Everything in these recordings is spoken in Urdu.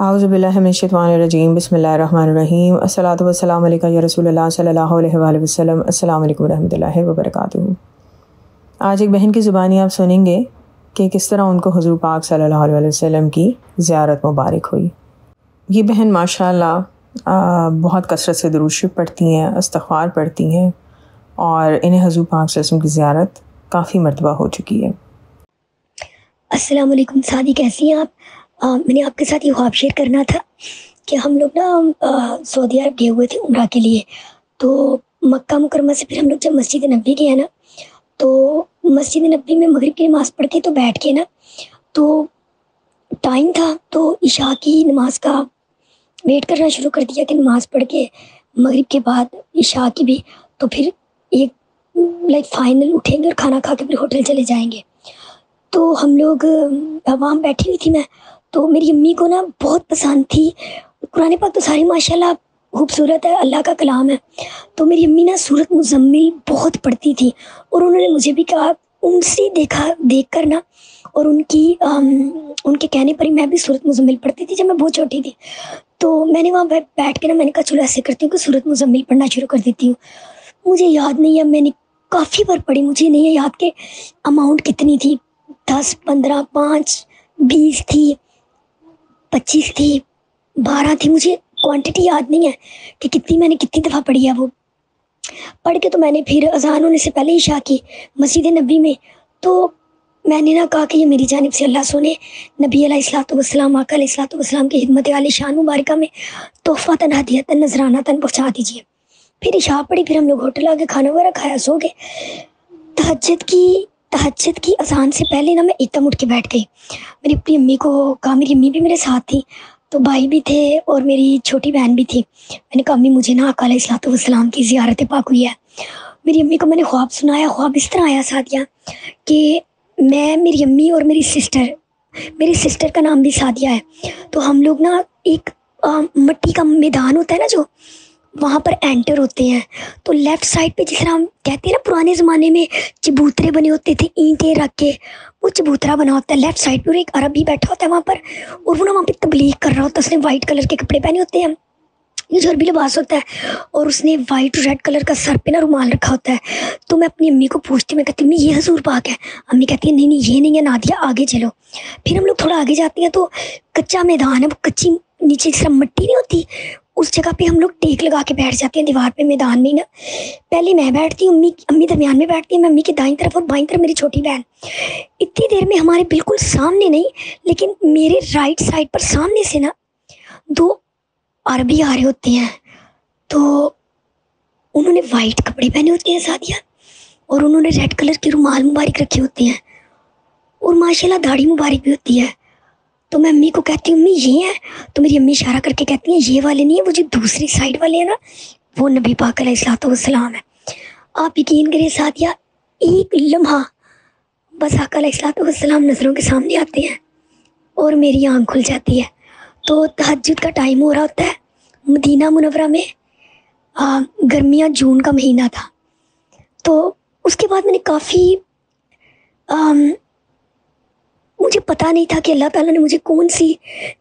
اعوذ باللہ من الشیطان الرجیم، بسم اللہ الرحمن الرحیم، الصلاۃ والسلام علیکہ یا رسول اللہ صلی اللہ علیہ وآلہ وسلم۔ السلام علیکم ورحمۃ اللہ وبرکاتہ۔ آج ایک بہن کی زبانی آپ سنیں گے کہ کس طرح ان کو حضور پاک صلی اللہ علیہ وسلم کی زیارت مبارک ہوئی۔ یہ بہن ماشاءاللہ بہت کثرت سے درود شریف پڑھتی ہیں، استغفار پڑھتی ہیں، اور انہیں حضور پاک صلی اللہ علیہ وسلم کی زیارت کافی مرتبہ ہو چکی ہے۔ السلام علیکم سعدی، کیسی ہیں آپ؟ میں نے آپ کے ساتھ یہ خواب شیئر کرنا تھا کہ ہم لوگ نا سعودی عرب گئے ہوئے تھے عمرہ کے لیے۔ تو مکہ مکرمہ سے پھر ہم لوگ جب مسجد نبوی گئے نا، تو مسجد نبوی میں مغرب کی نماز پڑھ کے تو بیٹھ کے نا، تو ٹائم تھا تو عشاء کی نماز کا ویٹ کرنا شروع کر دیا کہ نماز پڑھ کے مغرب کے بعد عشاء کی بھی، تو پھر ایک فائنل اٹھیں گے اور کھانا کھا کے پھر ہوٹل چلے جائیں گے۔ تو ہم لوگ وہاں بیٹھی ہوئی تھی میں، تو میری امی کو نا بہت پسند تھی قرآن پاک، تو ساری ماشاءاللہ خوبصورت ہے، اللہ کا کلام ہے۔ تو میری امی نا سورۃ مزمل بہت پڑھتی تھی، اور انہوں نے مجھے بھی کہا، ان سے دیکھ کر نا، اور ان کے کہنے پر ہی میں بھی سورۃ مزمل پڑھتی تھی جب میں بہت چھوٹی تھی۔ تو میں نے وہاں بیٹھ کے نا، میں نے کہا چلو ایسے کرتی ہوں کہ سورۃ مزمل پڑھنا شروع کر دیتی ہوں۔ مجھے یاد نہیں ہے، میں نے کافی بار پڑھی، مجھے نہیں ہے یاد کہ اماؤنٹ کتنی تھی، 10 15 5 20 تھی، 25 تھی، 12 تھی، مجھے کوانٹٹی یاد نہیں ہے کہ کتنی میں نے کتنی دفعہ پڑھی ہے۔ وہ پڑھ کے تو میں نے پھر اذان ہونے سے پہلے عشاء کی مسجد نبی میں، تو میں نے کہا کہ یہ میری جانب سے اللہ سنے نبی علیہ الصلوۃ والسلام، آقا علیہ الصلوۃ والسلام کی خدمت عالی شان مبارکہ میں تحفہ ہدیۃ نذرانہ پہنچا دیجیے۔ پھر عشاء پڑھی، پھر ہم لوگ ہوٹل آ کے کھانا وغیرہ کھایا، سو گئے۔ تہجد کی اذان سے پہلے نا میں ایک دم اٹھ کے بیٹھ گئی۔ میری اپنی امی کو کہا، میری امی بھی میرے ساتھ تھی، تو بھائی بھی تھے اور میری چھوٹی بہن بھی تھی۔ میں نے کہا امی مجھے نا آقا علیہ الصلوۃ والسلام کی زیارت پاک ہوئی ہے۔ میری امی کو میں نے خواب سنایا، خواب اس طرح آیا سعدیہ کہ میری امی اور میری سسٹر کا نام بھی سعدیہ ہے، تو ہم لوگ نا ایک مٹی کا میدان ہوتا ہے نا، جو وہاں پر انٹر ہوتے ہیں، تو لیفٹ سائڈ پہ، جس طرح ہم کہتے ہیں نا پرانے زمانے میں چبوترے بنے ہوتے تھے اینٹیں رکھ کے، وہ چبوترا بنا ہوتا ہے لیفٹ سائڈ پہ، اور ایک عربی بیٹھا ہوتا ہے وہاں پر، اور وہ نا وہاں پہ تبلیغ کر رہا ہوتا ہے۔ اس نے وائٹ کلر کے کپڑے پہنے ہوتے ہیں، یہ جو عربی لباس ہوتا ہے، اور اس نے وائٹ ریڈ کلر کا سر پہ نا رومال رکھا ہوتا ہے۔ تو میں اپنی امی کو پوچھتی ہوں، میں کہتی ہوں امی یہ حضور پاک ہے؟ امی کہتی ہے نہیں نہیں یہ نہیں ہے نادیہ، آگے چلو۔ پھر ہم لوگ تھوڑا آگے جاتے ہیں تو کچا میدان ہے، وہ کچی نیچے جس طرح مٹی نہیں ہوتی، اس جگہ پہ ہم لوگ ٹیک لگا کے بیٹھ جاتے ہیں دیوار پہ، میدان میں نا۔ پہلے میں بیٹھتی ہوں، امی درمیان میں بیٹھتی ہیں، میں امی کی دائیں طرف اور بائیں طرف میری چھوٹی بہن۔ اتنی دیر میں ہمارے بالکل سامنے نہیں، لیکن میرے رائٹ سائڈ پر سامنے سے نا 2 عربی آ رہے ہوتے ہیں، تو انہوں نے وائٹ کپڑے پہنے ہوتے ہیں سعدیہ، اور انہوں نے ریڈ کلر کے رومال مبارک رکھے ہوتے ہیں، اور ماشاءاللہ داڑھی مبارک بھی ہوتی ہے۔ تو میں امی کو کہتی ہوں امی یہ ہیں؟ تو میری امی اشارہ کر کے کہتی ہیں یہ والے نہیں ہیں، وہ جو دوسری سائڈ والے ہیں نا، وہ نبی پاک علیہ الصلوۃ والسلام ہے۔ آپ یقین کریں سعدیہ، ایک لمحہ بس آقا علیہ الصلوۃ والسلام نظروں کے سامنے آتے ہیں اور میری آنکھ کھل جاتی ہے۔ تو تہجد کا ٹائم ہو رہا ہوتا ہے مدینہ منورہ میں، گرمیاں جون کا مہینہ تھا۔ تو اس کے بعد میں نے کافی مجھے پتہ نہیں تھا کہ اللہ تعالیٰ نے مجھے کون سی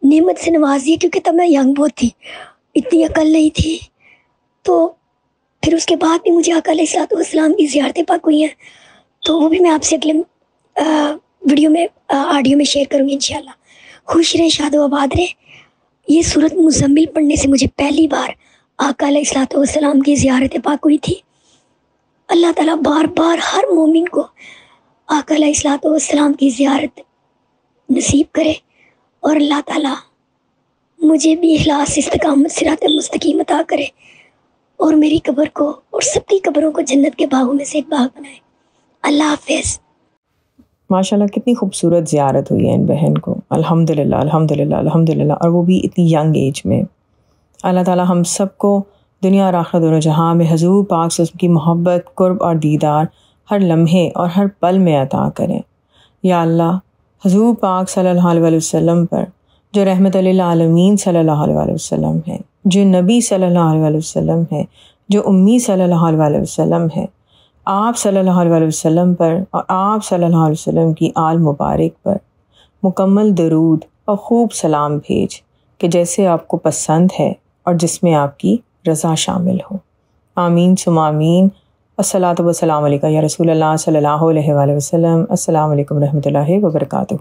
نعمت سے نواز دی ہے، کیونکہ تب میں ینگ بہت تھی، اتنی عقل نہیں تھی۔ تو پھر اس کے بعد بھی مجھے آقا علیہ الصلوۃ والسلام کی زیارتیں پاک ہوئی ہیں، تو وہ بھی میں آپ سے اگلے ویڈیو میں آڈیو میں شیئر کروں گی انشاءاللہ۔ خوش رہیں، شاد و آباد رہیں۔ یہ سورۃ مزمل پڑھنے سے مجھے پہلی بار آقا علیہ الصلوۃ والسلام کی زیارت پاک ہوئی تھی۔ اللہ تعالیٰ بار بار ہر مومن کو آقا علیہ الصلوۃ والسلام کی زیارت نصیب کرے، اور اللہ تعالیٰ مجھے بھی اخلاص، استقامت، صراط مستقیم عطا کرے، اور میری قبر کو اور سب کی قبروں کو جنت کے باغوں میں سے ایک باغ بنائے۔ اللہ حافظ۔ ماشاءاللہ کتنی خوبصورت زیارت ہوئی ہے ان بہن کو، الحمدللہ الحمدللہ الحمدللہ، اور وہ بھی اتنی ینگ ایج میں۔ اللہ تعالیٰ ہم سب کو دنیا اور آخرت دونوں جہاں میں حضور پاک صلی اللہ علیہ وسلم کی محبت، قرب اور دیدار ہر لمحے اور ہر پل میں عطا کریں۔ یا اللہ، حضور پاک صلی اللہ علیہ وسلم پر جو رحمت للعالمین صلی اللہ علیہ وسلم ہے، جو نبی صلی اللہ علیہ وسلم ہے، جو امی صلی اللہ علیہ وسلم ہے، آپ صلی اللہ علیہ وسلم پر اور آپ صلی اللہ علیہ وسلم کی آل مبارک پر مکمل درود اور خوب سلام بھیج کہ جیسے آپ کو پسند ہے اور جس میں آپ کی رضا شامل ہو۔ آمین ثم آمین۔ الصلاۃ والسلام علیکہ یا رسول اللہ صلی اللہ علیہ وآلہ وسلم۔ السلام علیکم ورحمۃ اللہ وبرکاتہ۔